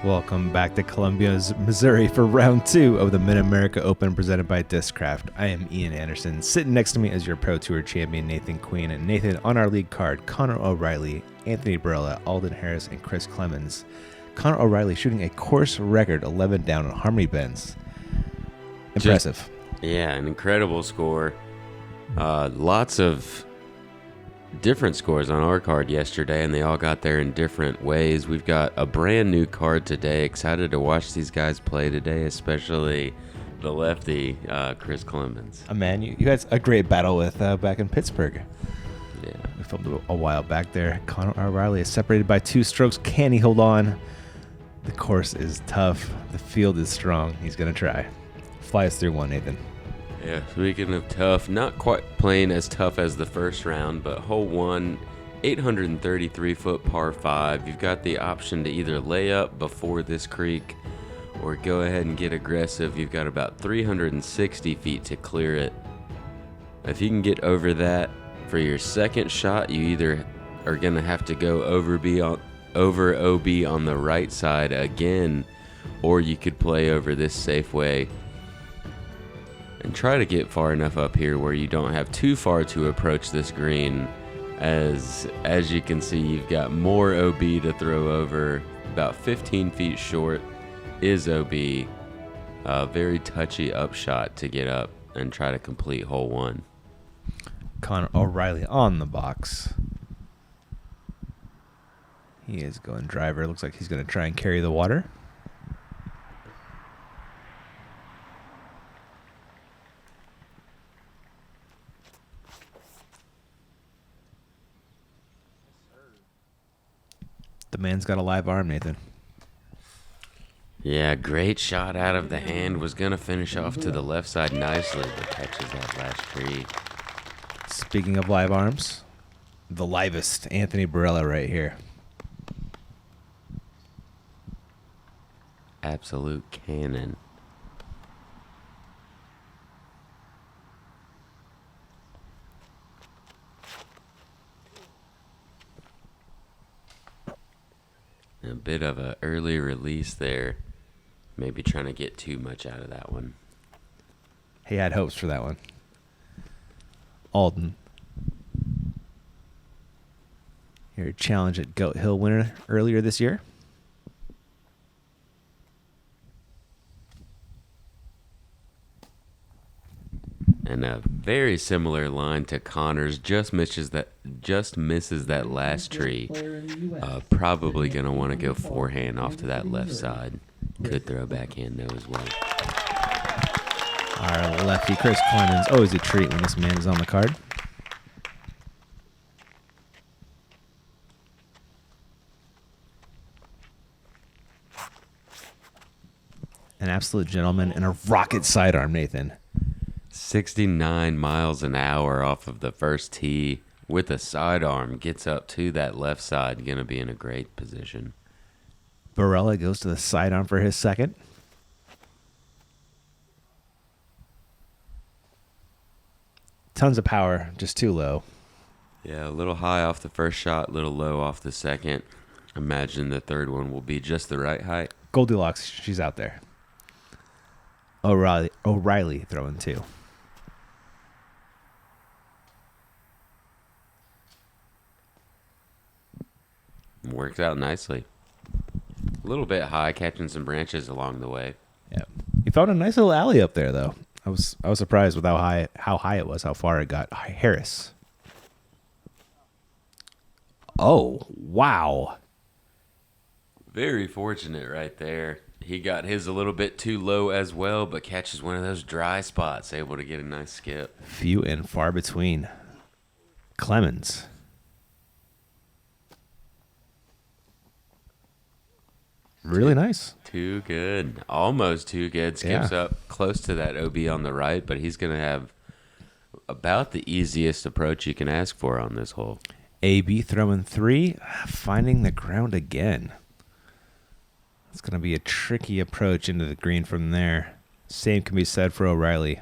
Welcome back to Columbia's Missouri for round 2 of the Mid-America Open presented by Discraft. I am Ian Anderson. Sitting next to me is your Pro Tour champion, Nathan Queen. And Nathan, on our league card, Connor O'Reilly, Anthony Barela, Alden Harris, and Chris Clemons. Connor O'Reilly shooting a course record 11 down on Harmony Bends. Impressive. An incredible score. Lots of different scores on our card yesterday, and they all got there in different ways. We've got a brand new card today. Excited to watch these guys play today, especially the lefty, Chris Clemons. Man, you had a great battle with back in Pittsburgh. Yeah. We filmed a while back there. Connor O'Reilly is separated by 2 strokes. Can he hold on? The course is tough. The field is strong. He's going to try. Fly us through one, Nathan. Yeah, speaking of tough, not quite playing as tough as the first round, but hole 1, 833-foot par 5. You've got the option to either lay up before this creek or go ahead and get aggressive. You've got about 360 feet to clear it. If you can get over that for your second shot, you either are going to have to go over OB on the right side again, or you could play over this Safeway and try to get far enough up here where you don't have too far to approach this green. As you can see, you've got more OB to throw over. About 15 feet short is OB. A very touchy upshot to get up and try to complete hole 1. Connor O'Reilly on the box. He is going driver. Looks like he's going to try and carry the water. The man's got a live arm, Nathan. Yeah, great shot out of the hand. Was going to finish off to the left side nicely, but catches that last tree. Speaking of live arms, the livest Anthony Barela right here. Absolute cannon. A bit of an early release there. Maybe trying to get too much out of that one. He had hopes for that one. Alden. Your challenge at Goat Hill winner earlier this year. And a very similar line to Connor's. Just misses that last tree. Probably going to want to go forehand off to that left side. Could throw a backhand though as well. Our lefty, Chris Clemons. Always a treat when this man is on the card. An absolute gentleman and a rocket sidearm, Nathan. 69 miles an hour off of the first tee with a sidearm. Gets up to that left side. Going to be in a great position. Barela goes to the sidearm for his second. Tons of power, just too low. Yeah, a little high off the first shot, a little low off the second. Imagine the third one will be just the right height. Goldilocks, she's out there. O'Reilly throwing 2. Worked out nicely. A little bit high, catching some branches along the way. Yeah, he found a nice little alley up there, though. I was surprised with how high it was, how far it got. Harris. Oh, wow. Very fortunate right there. He got his a little bit too low as well, but catches one of those dry spots, able to get a nice skip. Few and far between. Clemons. Really nice. Too good. Almost too good. Skips up close to that OB on the right, but he's going to have about the easiest approach you can ask for on this hole. AB throwing 3, finding the ground again. It's going to be a tricky approach into the green from there. Same can be said for O'Reilly.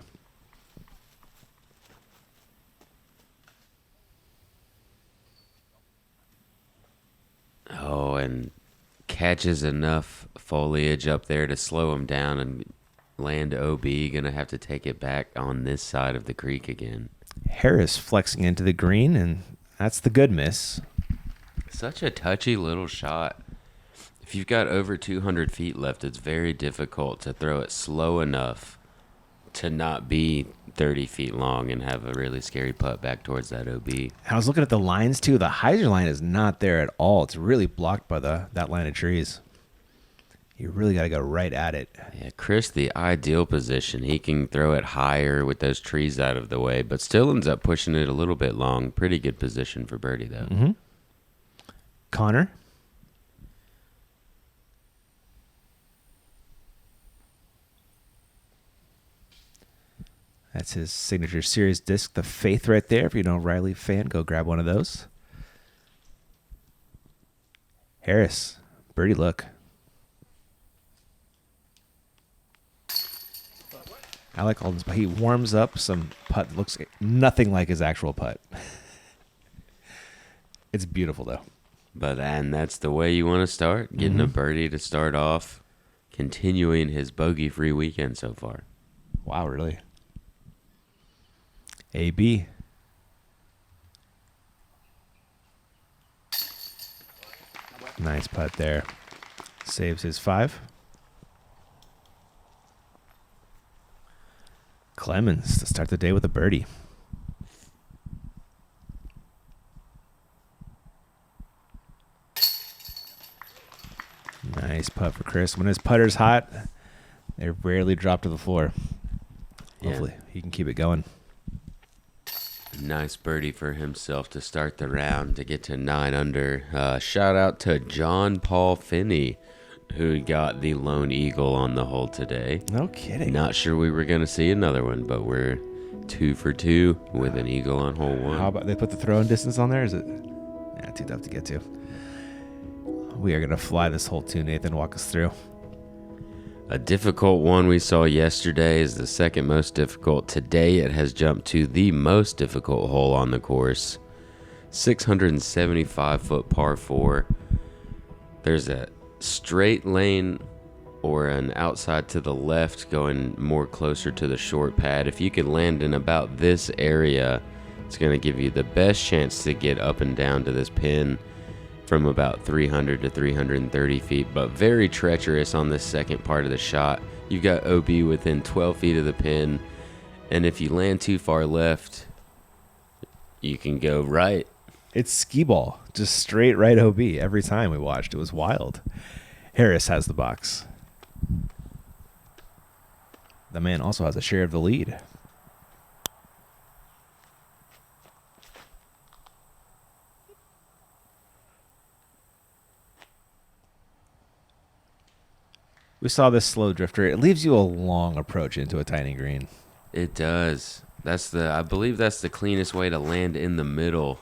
catches enough foliage up there to slow him down and land OB. Gonna have to take it back on this side of the creek again. Harris flexing into the green, and that's the good miss. Such a touchy little shot. If you've got over 200 feet left, it's very difficult to throw it slow enough to not be 30 feet long and have a really scary putt back towards that OB. I was looking at the lines, too. The hyzer line is not there at all. It's really blocked by that line of trees. You really got to go right at it. Yeah, Chris, the ideal position. He can throw it higher with those trees out of the way, but still ends up pushing it a little bit long. Pretty good position for birdie, though. Mm-hmm. Connor. That's his signature series disc, the Faith right there. If you're an O'Reilly fan, go grab one of those. Harris, birdie look. I like Alden's, but he warms up some putt that looks nothing like his actual putt. It's beautiful, though. And that's the way you want to start, getting a birdie to start off, continuing his bogey-free weekend so far. Wow, really? AB. Nice putt there. Saves his 5. Clemons to start the day with a birdie. Nice putt for Chris. When his putter's hot, they rarely drop to the floor. Hopefully he can keep it going. Nice birdie for himself to start the round to get to 9 under. Shout out to John Paul Finney, who got the lone eagle on the hole today. No kidding. Not sure we were going to see another one, but we're 2 for 2 with an eagle on hole 1. How about they put the throwing distance on there? Is it? Yeah, too tough to get to. We are going to fly this hole too, Nathan. Walk us through. A difficult one we saw yesterday is the second most difficult. Today it has jumped to the most difficult hole on the course. 675-foot par 4. There's a straight lane or an outside to the left going more closer to the short pad. If you can land in about this area, it's going to give you the best chance to get up and down to this pin from about 300 to 330 feet, but very treacherous on this second part of the shot. You've got OB within 12 feet of the pin, and if you land too far left, you can go right. It's skee ball, just straight right OB every time we watched. It was wild. Harris has the box. The man also has a share of the lead. We saw this slow drifter. It leaves you a long approach into a tiny green. It does. I believe that's the cleanest way to land in the middle.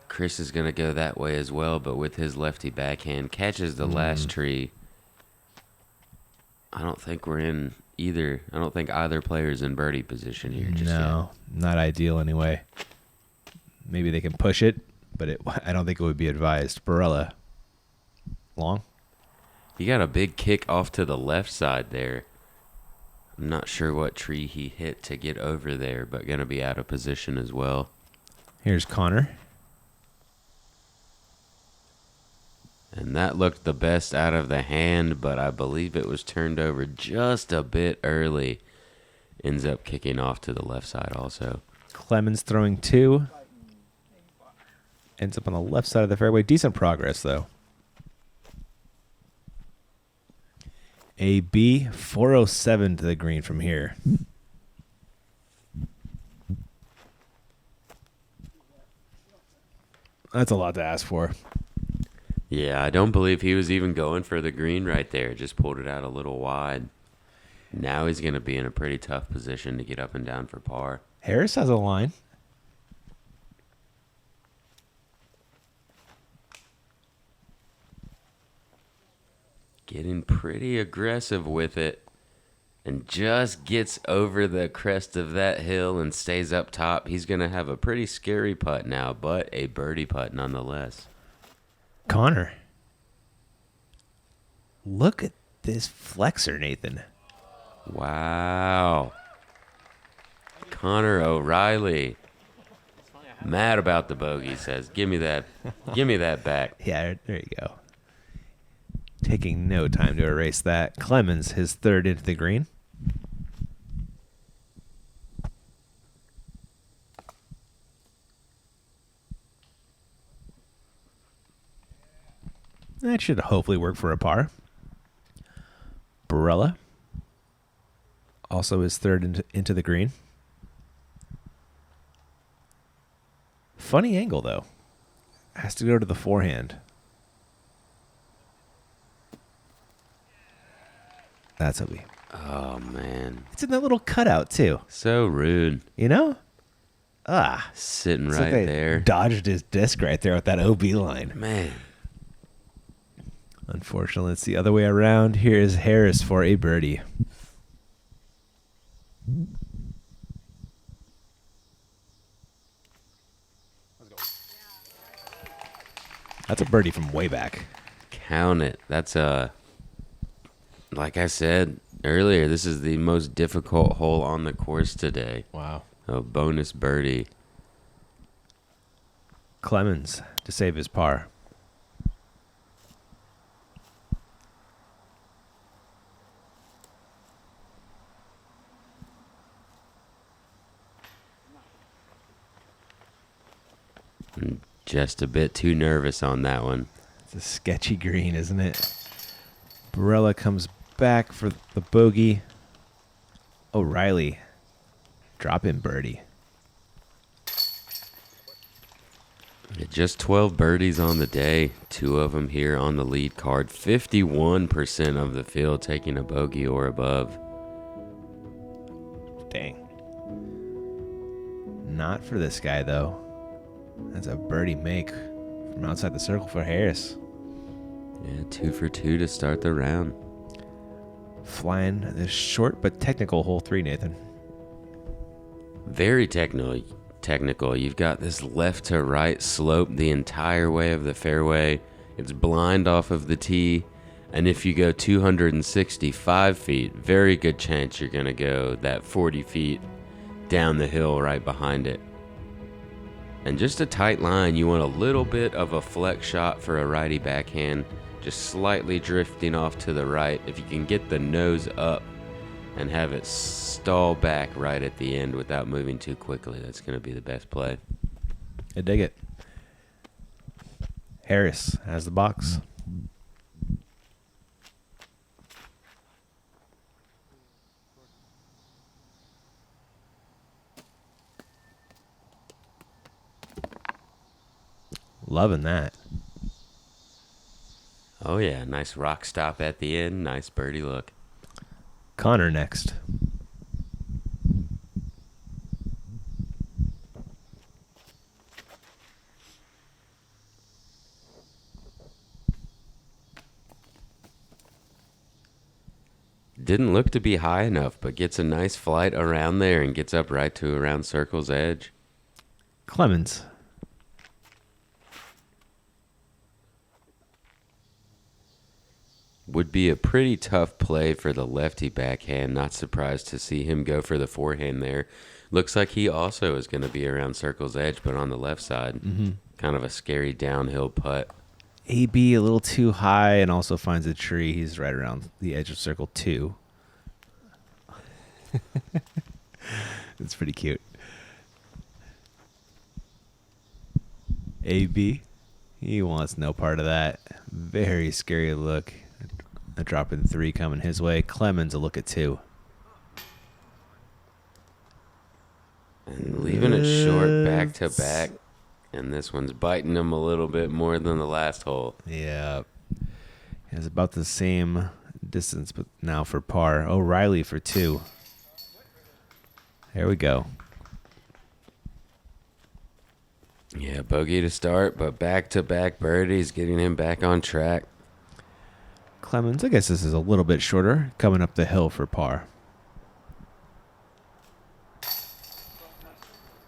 Chris is going to go that way as well, but with his lefty backhand, catches the last tree. I don't think we're in either. I don't think either player's in birdie position here just No, not ideal anyway. Maybe they can push it, but I don't think it would be advised. Barela. Long? He got a big kick off to the left side there. I'm not sure what tree he hit to get over there, but going to be out of position as well. Here's Connor. And that looked the best out of the hand, but I believe it was turned over just a bit early. Ends up kicking off to the left side also. Clemons throwing 2. Ends up on the left side of the fairway. Decent progress, though. AB 407 to the green from here. That's a lot to ask for. Yeah, I don't believe he was even going for the green right there. Just pulled it out a little wide. Now he's going to be in a pretty tough position to get up and down for par. Harris has a line. Getting pretty aggressive with it. And just gets over the crest of that hill and stays up top. He's going to have a pretty scary putt now, but a birdie putt nonetheless. Connor. Look at this flexor, Nathan. Wow. Connor O'Reilly. Mad about the bogey, says, give me that back. Yeah, there you go. Taking no time to erase that. Clemons, his third into the green. That should hopefully work for a par. Barela, also his third into the green. Funny angle, though. Has to go to the forehand. That's a Oh, man. It's in that little cutout, too. So rude. You know? Sitting It's right like there. Dodged his disc right there with that OB line. Man. Unfortunately, it's the other way around. Here is Harris for a birdie. That's a birdie from way back. Count it. That's like I said earlier, this is the most difficult hole on the course today. Wow. A bonus birdie. Clemons to save his par. Just a bit too nervous on that one. It's a sketchy green, isn't it? Barela comes back for the bogey. O'Reilly. Drop in birdie. Just 12 birdies on the day. 2 of them here on the lead card. 51% of the field taking a bogey or above. Dang. Not for this guy, though. That's a birdie make from outside the circle for Harris. Yeah, 2 for 2 to start the round. Flying this short but technical hole 3, Nathan. Very technical. You've got this left to right slope the entire way of the fairway. It's blind off of the tee. And if you go 265 feet, very good chance you're going to go that 40 feet down the hill right behind it. And just a tight line. You want a little bit of a flex shot for a righty backhand, just slightly drifting off to the right. If you can get the nose up and have it stall back right at the end without moving too quickly, that's going to be the best play. I dig it. Harris has the box. Loving that. Oh, yeah. Nice rock stop at the end. Nice birdie look. Connor next. Didn't look to be high enough, but gets a nice flight around there and gets up right to around circle's edge. Clemons. Would be a pretty tough play for the lefty backhand. Not surprised to see him go for the forehand there. Looks like he also is going to be around circle's edge, but on the left side. Mm-hmm. Kind of a scary downhill putt. AB a little too high and also finds a tree. He's right around the edge of circle 2. It's pretty cute. AB, he wants no part of that. Very scary look. A drop in 3 coming his way. Clemons a look at 2. And leaving it short back to back. And this one's biting him a little bit more than the last hole. Yeah. It's about the same distance, but now for par. O'Reilly for 2. There we go. Yeah, bogey to start, but back-to-back birdies, getting him back on track. Clemons, I guess this is a little bit shorter, coming up the hill for par.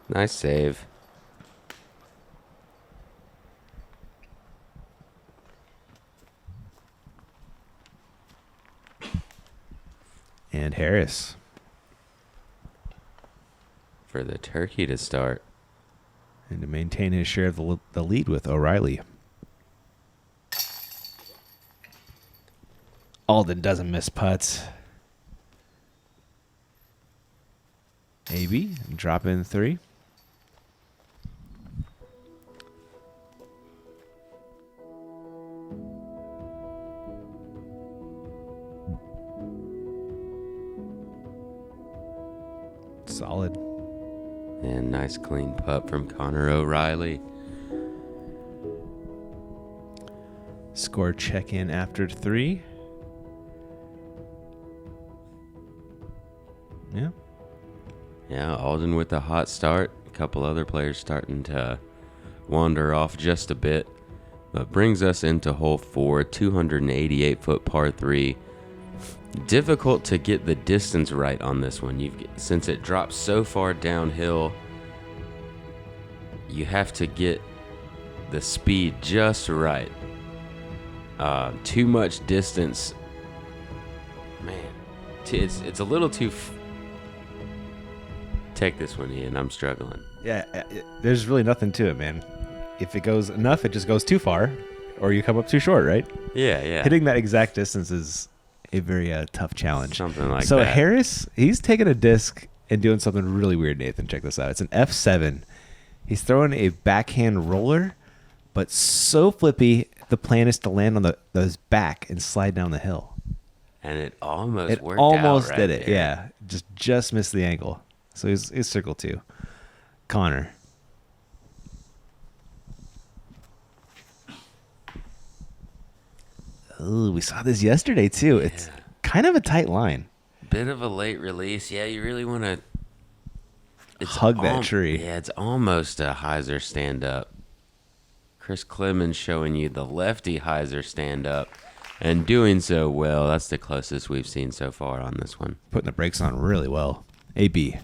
Nice save. Harris. For the turkey to start. And to maintain his share of the lead with O'Reilly. Alden doesn't miss putts. AB, drop in 3. Solid. And nice clean putt from Connor O'Reilly. Score check-in after 3. Yeah. Yeah, Alden with a hot start. A couple other players starting to wander off just a bit. But brings us into hole 4, 288-foot par 3. Difficult to get the distance right on this one. Since it drops so far downhill, you have to get the speed just right. Too much distance. Man, it's a little too... Take this one, Ian. I'm struggling. Yeah, there's really nothing to it, man. If it goes enough, it just goes too far, or you come up too short, right? Yeah. Hitting that exact distance is a very tough challenge. Something like that. So Harris, he's taking a disc and doing something really weird, Nathan. Check this out. It's an F7. He's throwing a backhand roller, but so flippy, the plan is to land on those back and slide down the hill. And it almost worked almost out right did it, there. yeah. Just missed the angle. So he's circle 2. Connor. Oh, we saw this yesterday too. It's kind of a tight line. Bit of a late release. Yeah, you really want to hug that tree. Yeah, it's almost a hyzer stand up. Chris Clemons showing you the lefty hyzer stand up and doing so well. That's the closest we've seen so far on this one. Putting the brakes on really well. AB.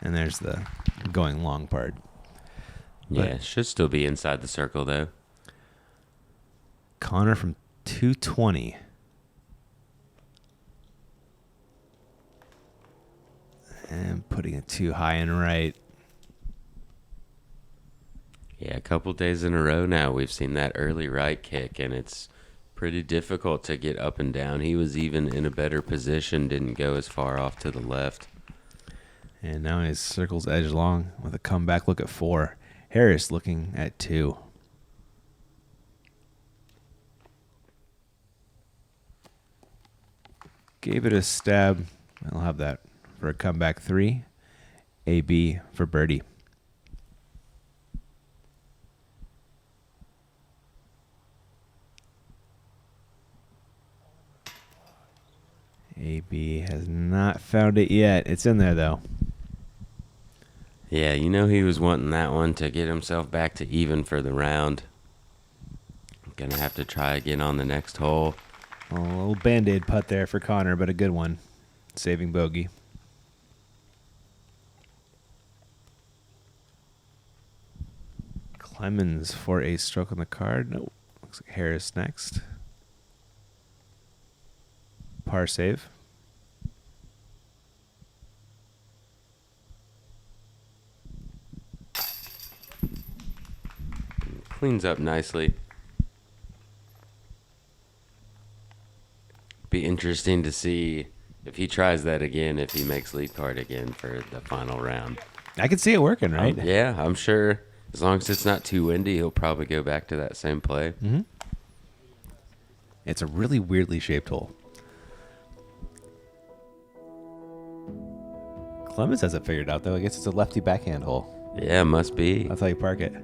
And there's the going long part. Yeah, should still be inside the circle, though. Connor from 220. And putting it too high and right. Yeah, a couple days in a row now, we've seen that early right kick, and it's pretty difficult to get up and down. He was even in a better position, didn't go as far off to the left. And now he circles edge long with a comeback look at 4. Harris looking at 2. Gave it a stab. I'll have that for a comeback 3. AB for birdie. AB has not found it yet. It's in there, though. Yeah, you know he was wanting that one to get himself back to even for the round. Gonna have to try again on the next hole. A little Band-Aid putt there for Connor, but a good one. Saving bogey. Clemons for a stroke on the card. Nope. Looks like Harris next. Par save. Cleans up nicely. Be interesting to see if he tries that again, if he makes lead card again for the final round. I can see it working, right? Yeah, I'm sure. As long as it's not too windy, he'll probably go back to that same play. Mm-hmm. It's a really weirdly shaped hole. Clemens has it figured out, though. I guess it's a lefty backhand hole. Yeah, must be. That's how you park it.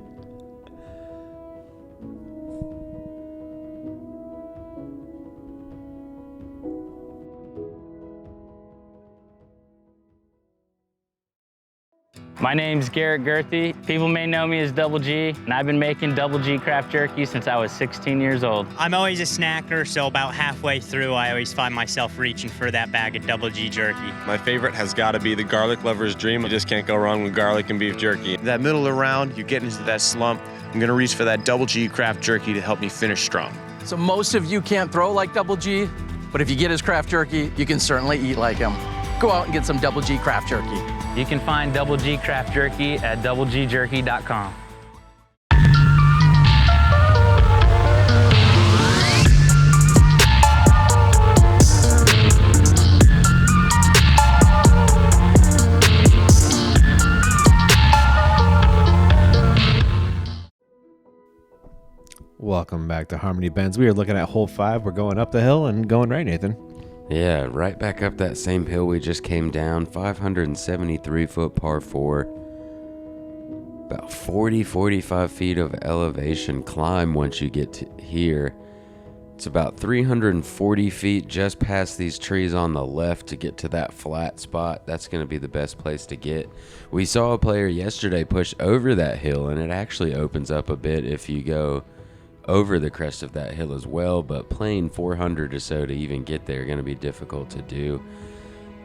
My name's Garrett Gerthy. People may know me as Double G, and I've been making Double G craft jerky since I was 16 years old. I'm always a snacker, so about halfway through, I always find myself reaching for that bag of Double G jerky. My favorite has got to be the garlic lover's dream. You just can't go wrong with garlic and beef jerky. That middle of the round, you get into that slump. I'm going to reach for that double G craft jerky to help me finish strong. So most of you can't throw like Double G, but if you get his craft jerky, you can certainly eat like him. Go out and get some Double G craft jerky. You can find Double G Craft Jerky at doublegjerky.com. Welcome back to Harmony Bends. We are looking at hole 5. We're going up the hill and going right, Nathan. Yeah, right back up that same hill we just came down. 573-foot par 4. About 45 feet of elevation climb once you get to here. It's about 340 feet just past these trees on the left to get to that flat spot. That's going to be the best place to get. We saw a player yesterday push over that hill, and it actually opens up a bit if you go over the crest of that hill as well, but playing 400 or so to even get there going to be difficult to do.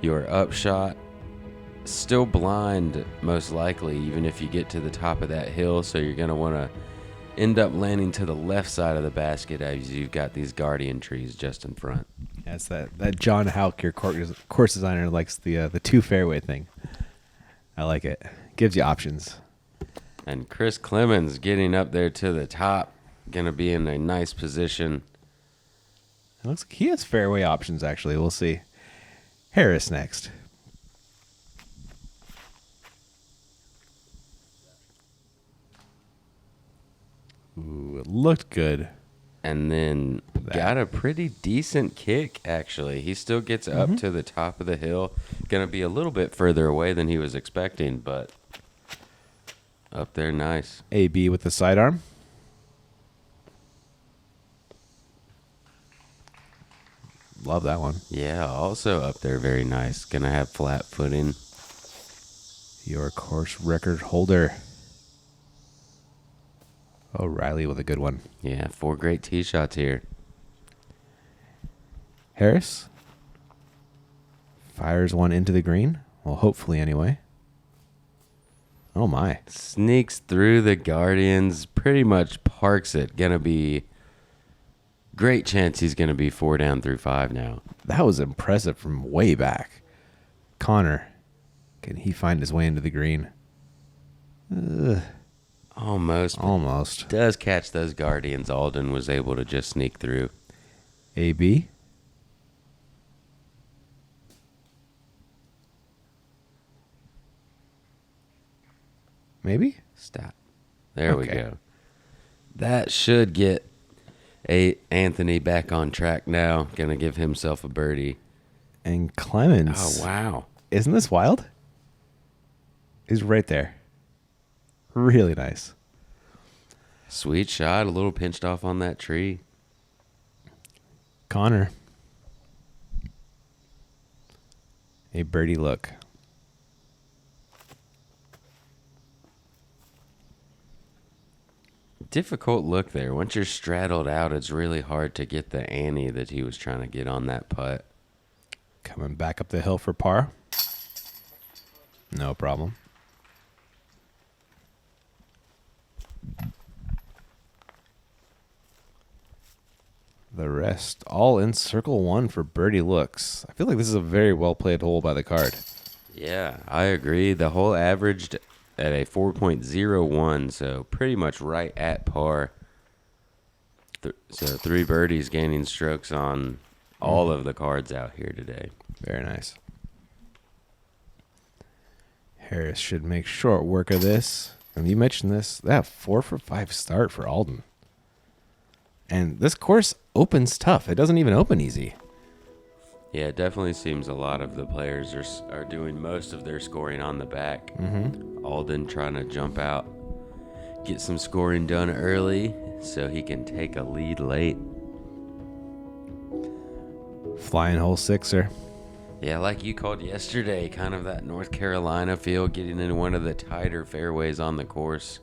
Your upshot still blind most likely even if you get to the top of that hill, so you're going to want to end up landing to the left side of the basket as you've got these guardian trees just in front. That's that John Houck, your course designer, likes the 2 fairway thing. I like it. Gives you options. And Chris Clemons getting up there to the top, going to be in a nice position. It looks like he has fairway options, actually. We'll see. Harris next. Ooh, it looked good. And then got a pretty decent kick, actually. He still gets up to the top of the hill. Going to be a little bit further away than he was expecting, but up there nice. AB with the sidearm. Love that one. Yeah, also up there very nice. Going to have flat footing. Your course record holder. O'Reilly with a good one. Yeah, 4 great tee shots here. Harris fires one into the green. Well, hopefully anyway. Oh my. Sneaks through the Guardians, pretty much parks it. Gonna be great chance he's gonna be 4 down through 5 now. That was impressive from way back. Connor, can he find his way into the green? Almost. Does catch those Guardians. Alden was able to just sneak through. AB. Maybe? Stop. There we go. That should get Anthony back on track now. Gonna give himself a birdie. And Clemons. Oh, wow. Isn't this wild? He's right there. Really nice. Sweet shot. A little pinched off on that tree. Connor. A birdie look. Difficult look there. Once you're straddled out, it's really hard to get the ante that he was trying to get on that putt. Coming back up the hill for par. No problem. The rest all in circle 1 for birdie looks. I feel like this is a very well played hole by the card. Yeah, I agree. The hole averaged at a 4.01, so pretty much right at par. So 3 birdies gaining strokes on all of the cards out here today. Very nice. Harris should make short work of this. And you mentioned this. That 4 for 5 start for Alden. And this course opens tough. It doesn't even open easy. Yeah, it definitely seems a lot of the players are doing most of their scoring on the back. Alden trying to jump out, get some scoring done early so he can take a lead late. Flying hole 6er. Yeah, like you called yesterday, kind of that North Carolina feel, getting in one of the tighter fairways on the course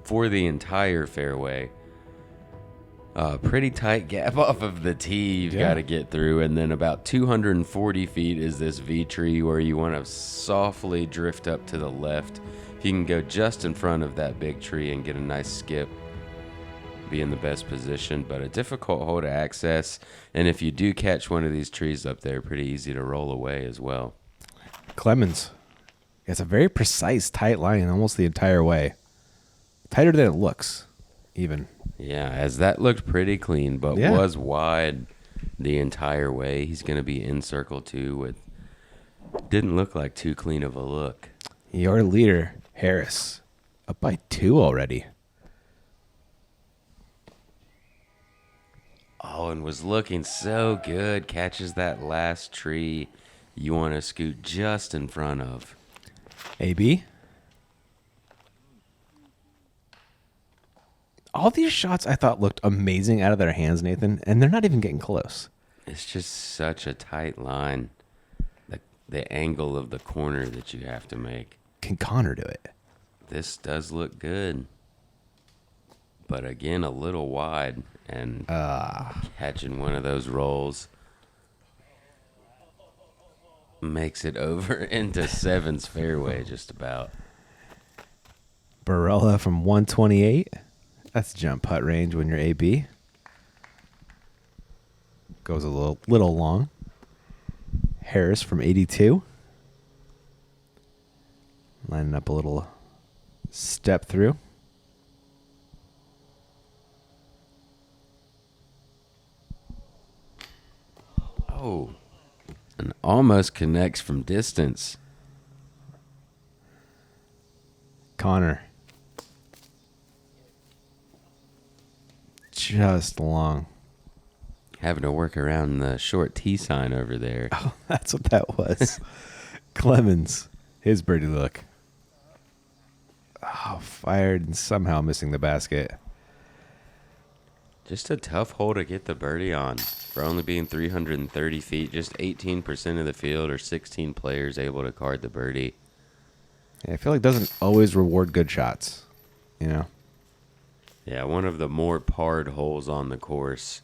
for the entire fairway. Pretty tight gap off of the tee you've got to get through, and then about 240 feet is this V tree where you want to softly drift up to the left. If If you can go just in front of that big tree and get a nice skip, be in the best position, but a difficult hole to access. And if you do catch one of these trees up there, pretty easy to roll away as well. Clemons. It's a very precise, tight line almost the entire way. Tighter than it looks, even. Yeah, as that looked pretty clean, but was wide the entire way. He's going to be in circle 2 with didn't look like too clean of a look. Your leader, Harris, up by 2 already. Oh, and was looking so good. Catches that last tree you want to scoot just in front of. AB? All these shots I thought looked amazing out of their hands, Nathan, and they're not even getting close. It's just such a tight line. The angle of the corner that you have to make. Can Connor do it? This does look good. But again, a little wide and catching one of those rolls makes it over into 7's fairway just about. Barela from 128. That's jump putt range when you're AB. Goes a little long. Harris from 82. Lining up a little step through. Oh, and almost connects from distance. Connor. Just long. Having to work around the short T sign over there. Oh, that's what that was. Clemons. His birdie look. Oh, fired and somehow missing the basket. Just a tough hole to get the birdie on. For only being 330 feet, just 18% of the field or 16 players able to card the birdie. Yeah, I feel like it doesn't always reward good shots, you know? Yeah, one of the more parred holes on the course.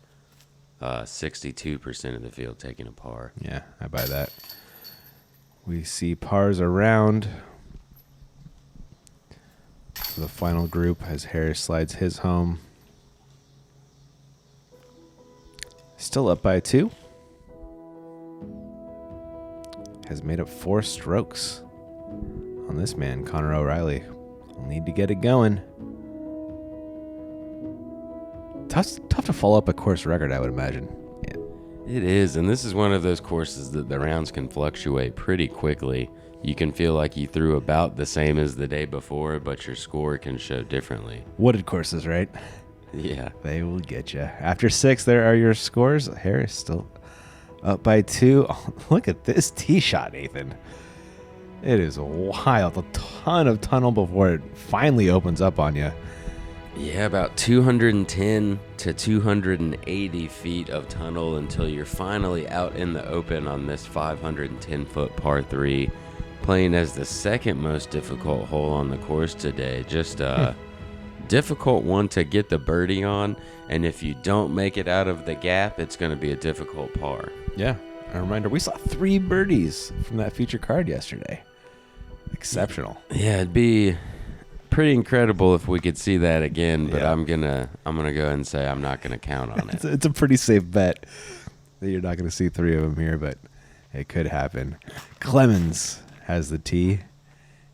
62% of the field taking a par. Yeah, I buy that. We see pars around for the final group as Harris slides his home. Still up by 2. Has made up 4 strokes on this man, Connor O'Reilly. Will need to get it going. Tough to follow up a course record, I would imagine. Yeah. It is, and this is one of those courses that the rounds can fluctuate pretty quickly. You can feel like you threw about the same as the day before, but your score can show differently. Wooded courses, right? Yeah. They will get you. After 6, there are your scores. Harris still up by 2. Oh, look at this tee shot, Nathan. It is wild. A ton of tunnel before it finally opens up on you. Yeah, about 210 to 280 feet of tunnel until you're finally out in the open on this 510-foot par 3, playing as the second most difficult hole on the course today. Just a difficult one to get the birdie on, and if you don't make it out of the gap, it's going to be a difficult par. Yeah. A reminder, we saw 3 birdies from that feature card yesterday. Exceptional. Yeah, it'd be pretty incredible if we could see that again, but Yeah. I'm gonna go ahead and say I'm not gonna count on it. It's a pretty safe bet that you're not going to see 3 of them here, but it could happen. Clemons has the tee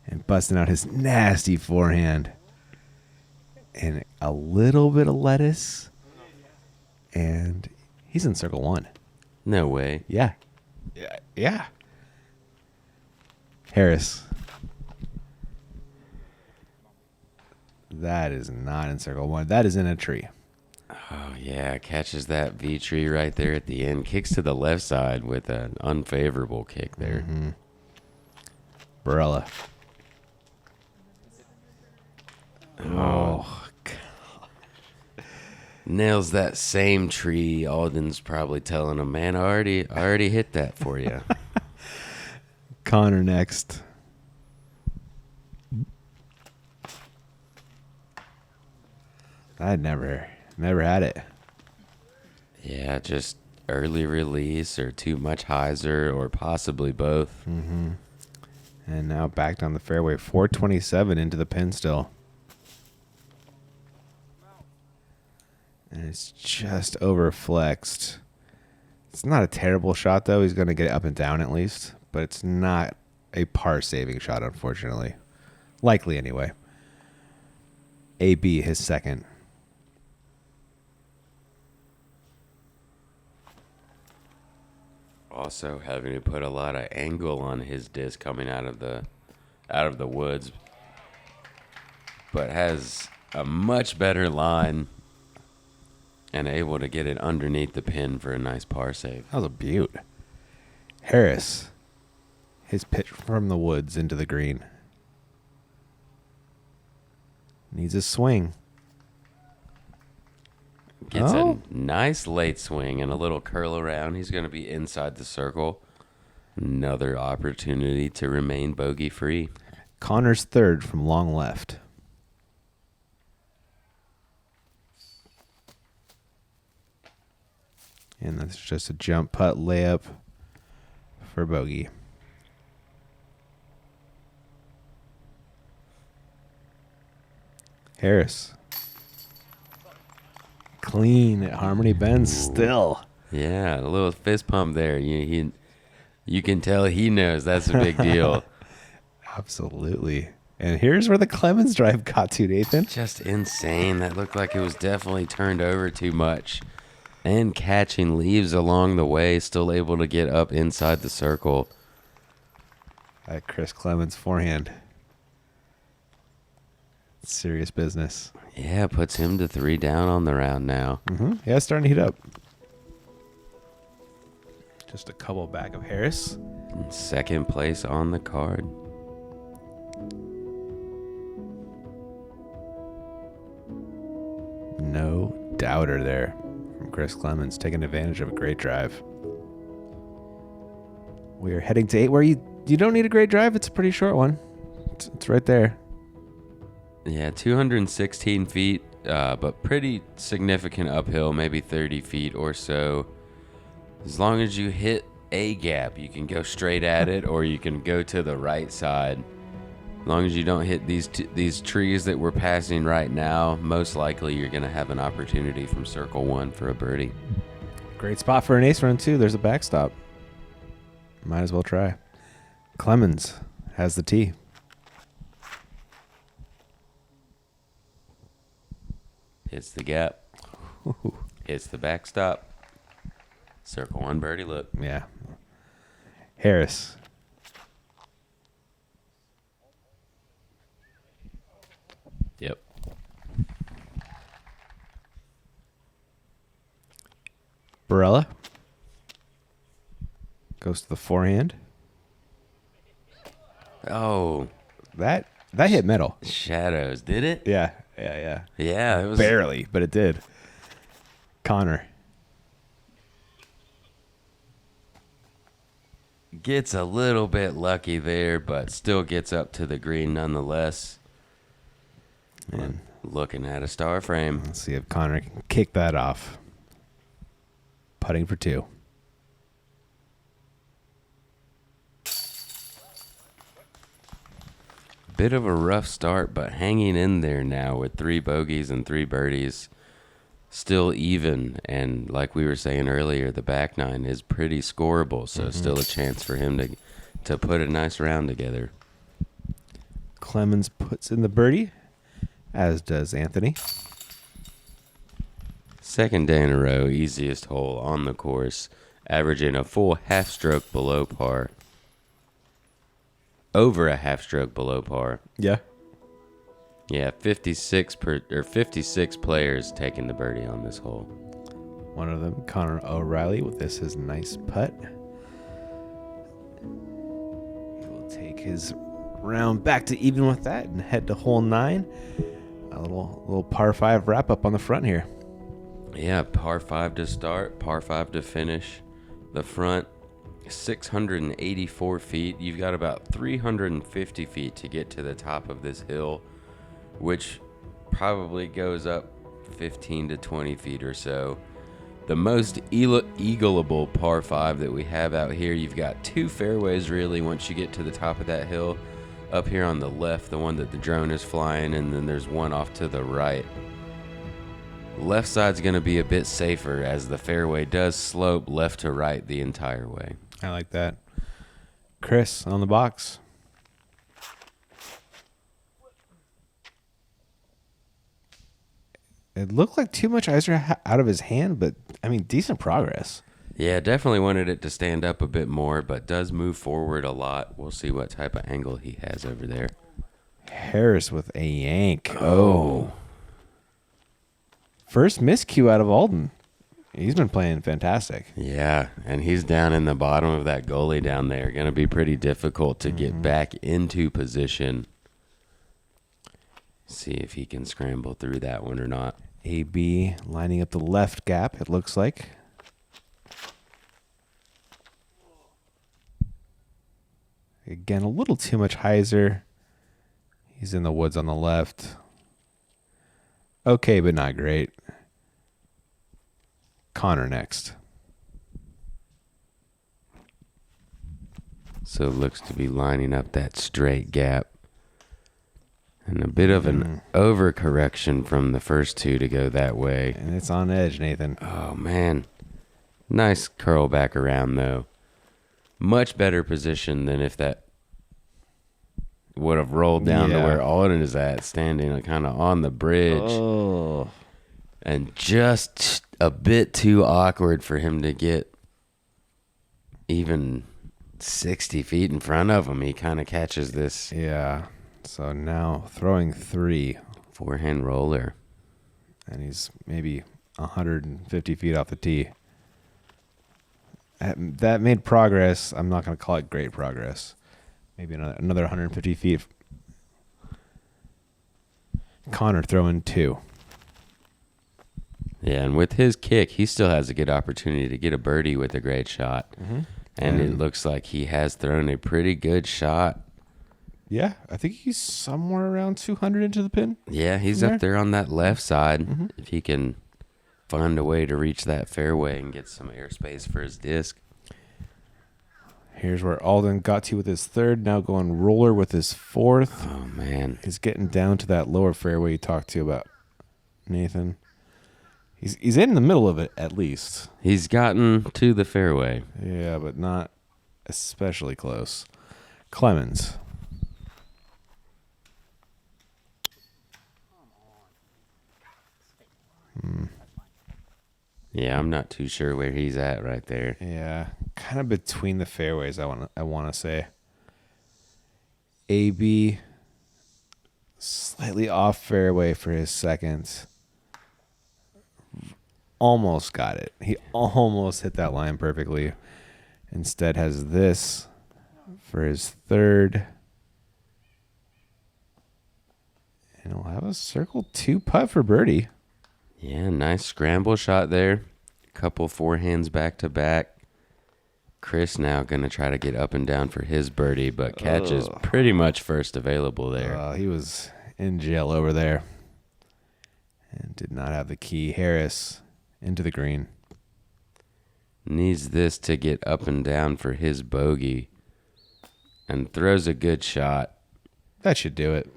and busting out his nasty forehand. And a little bit of lettuce. And he's in circle 1. No way. Yeah. Yeah. Harris. That is not in circle 1. That is in a tree. Oh yeah, catches that V tree right there at the end. Kicks to the left side with an unfavorable kick there. Mm-hmm. Barela. Oh, Nails that same tree. Alden's probably telling him, "Man, I already hit that for you." Connor next. I'd never had it. Yeah, just early release or too much hyzer or possibly both. Mm-hmm. And now back down the fairway, 427 into the pin still. And it's just overflexed. It's not a terrible shot, though. He's going to get it up and down at least. But it's not a par-saving shot, unfortunately. Likely, anyway. AB, his second. Also having to put a lot of angle on his disc coming out of the woods. But has a much better line. And able to get it underneath the pin for a nice par save. That was a beaut. Harris. His pitch from the woods into the green. Needs a swing. Gets a nice late swing and a little curl around. He's going to be inside the circle. Another opportunity to remain bogey free. Connor's third from long left. And that's just a jump putt layup for bogey. Harris. Clean at Harmony Bend still. Yeah, a little fist pump there. You can tell he knows that's a big deal. Absolutely. And here's where the Clemons drive got to, Nathan. Just insane. That looked like it was definitely turned over too much. And catching leaves along the way, still able to get up inside the circle. That Chris Clemons forehand. Serious business. Yeah, puts him to 3 down on the round now. Yeah, starting to heat up. Just a couple back of Harris. Second place on the card. No doubter there from Chris Clemons, taking advantage of a great drive. We are heading to 8, where you don't need a great drive. It's a pretty short one. It's right there. Yeah, 216 feet, but pretty significant uphill, maybe 30 feet or so. As long as you hit a gap, you can go straight at it, or you can go to the right side. As long as you don't hit these trees that we're passing right now, most likely you're going to have an opportunity from circle 1 for a birdie. Great spot for an ace run, too. There's a backstop. Might as well try. Clemons has the tee. Hits the gap. Hits the backstop. Circle 1 birdie look. Yeah. Harris. Yep. Barela. Goes to the forehand. Oh. That hit metal. Shadows. Did it? Yeah. Yeah, it was. Barely, but it did. Connor. Gets a little bit lucky there, but still gets up to the green nonetheless. And looking at a star frame. Let's see if Connor can kick that off. Putting for 2. Bit of a rough start, but hanging in there now with 3 bogeys and 3 birdies. Still even, and like we were saying earlier, the back 9 is pretty scoreable, so still a chance for him to put a nice round together. Clemons puts in the birdie, as does Anthony. Second day in a row, easiest hole on the course, averaging a full half stroke below par. Over a half stroke below par. Yeah. Yeah, 56 players taking the birdie on this hole. One of them, Connor O'Reilly, with his nice putt. He will take his round back to even with that and head to hole 9. A little par 5 wrap up on the front here. Yeah, par 5 to start, par 5 to finish. The front, 684 feet. You've got about 350 feet to get to the top of this hill, which probably goes up 15 to 20 feet or so. The most eagleable par 5 that we have out here. You've got 2 fairways really once you get to the top of that hill. Up here on the left, the one that the drone is flying, and then there's one off to the right. Left side's going to be a bit safer as the fairway does slope left to right the entire way. I like that. Chris on the box. It looked like too much ice out of his hand, but I mean, decent progress. Yeah, definitely wanted it to stand up a bit more, but does move forward a lot. We'll see what type of angle he has over there. Harris with a yank. Oh. First miscue out of Alden. He's been playing fantastic. Yeah, and he's down in the bottom of that gully down there. Going to be pretty difficult to get back into position. See if he can scramble through that one or not. AB lining up the left gap, it looks like. Again, a little too much hyzer. He's in the woods on the left. Okay, but not great. Connor next. So it looks to be lining up that straight gap. And a bit of an overcorrection from the first 2 to go that way. And it's on edge, Nathan. Oh, man. Nice curl back around, though. Much better position than if that would have rolled down to where Alden is at, standing kind of on the bridge. Oh. And just a bit too awkward for him to get even 60 feet in front of him. He kind of catches this. Yeah. So now throwing 3. Forehand roller. And he's maybe 150 feet off the tee. That made progress. I'm not going to call it great progress. Maybe another 150 feet. Connor throwing 2. Yeah, and with his kick, he still has a good opportunity to get a birdie with a great shot. Mm-hmm. And it looks like he has thrown a pretty good shot. Yeah, I think he's somewhere around 200 into the pin. Yeah, he's up there on that left side. If he can find a way to reach that fairway and get some airspace for his disc. Here's where Alden got to with his 3rd. Now going roller with his 4th. Oh, man. He's getting down to that lower fairway you talked to about, Nathan. He's in the middle of it, at least. He's gotten to the fairway. Yeah, but not especially close. Clemons. Yeah, I'm not too sure where he's at right there. Yeah, kind of between the fairways, I want to say. AB slightly off fairway for his 2nd. Almost got it. He almost hit that line perfectly. Instead has this for his 3rd. And he'll have a circle 2 putt for birdie. Yeah, nice scramble shot there. Couple forehands back to back. Chris now going to try to get up and down for his birdie, but catches pretty much first available there. He was in jail over there and did not have the key. Harris into the green. Needs this to get up and down for his bogey and throws a good shot. That should do it.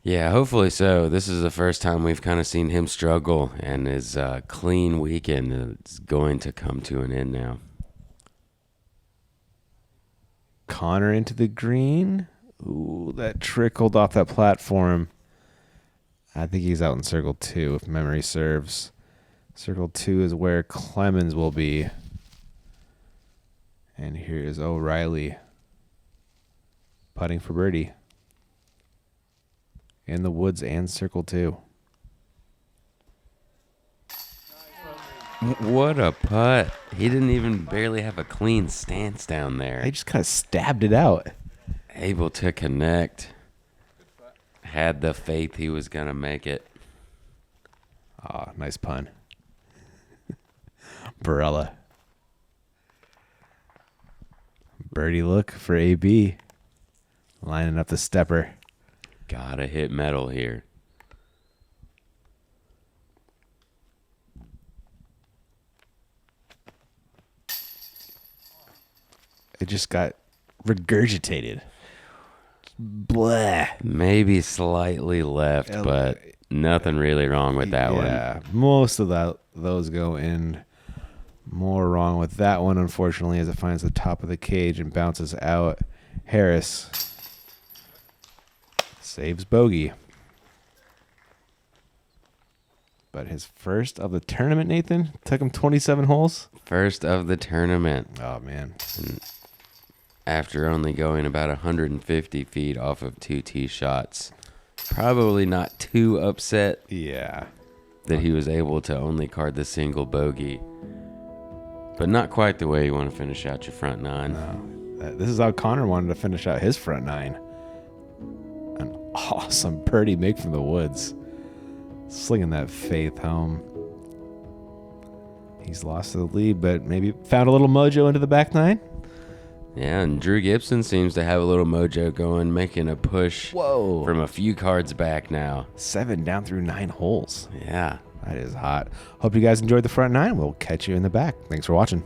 Yeah, hopefully so. This is the first time we've kind of seen him struggle, and his clean weekend is going to come to an end now. Connor into the green. Ooh, that trickled off that platform. I think he's out in circle 2, if memory serves. Circle 2 is where Clemons will be. And here's O'Reilly putting for birdie. In the woods and circle 2. What a putt. He didn't even barely have a clean stance down there. They just kind of stabbed it out. Able to connect. Had the faith he was going to make it. Ah, nice pun. Barela. Birdie look for AB. Lining up the stepper. Gotta hit metal here. It just got regurgitated. Blah. Maybe slightly left, but nothing really wrong with that one. Yeah, most of those go in. More wrong with that one, unfortunately, as it finds the top of the cage and bounces out. Harris saves bogey. But his first of the tournament, Nathan, took him 27 holes. First of the tournament. Oh, man. And after only going about 150 feet off of 2 tee shots, probably not too upset Yeah. that he was able to only card the single bogey. But not quite the way you want to finish out your front nine. No. This is how Connor wanted to finish out his front nine. An awesome birdie make from the woods. Slinging that faith home. He's lost the lead, but maybe found a little mojo into the back nine. Yeah, and Drew Gibson seems to have a little mojo going, making a push Whoa. from a few cards back now. 7 down through 9 holes. Yeah. That is hot. Hope you guys enjoyed the front nine. We'll catch you in the back. Thanks for watching.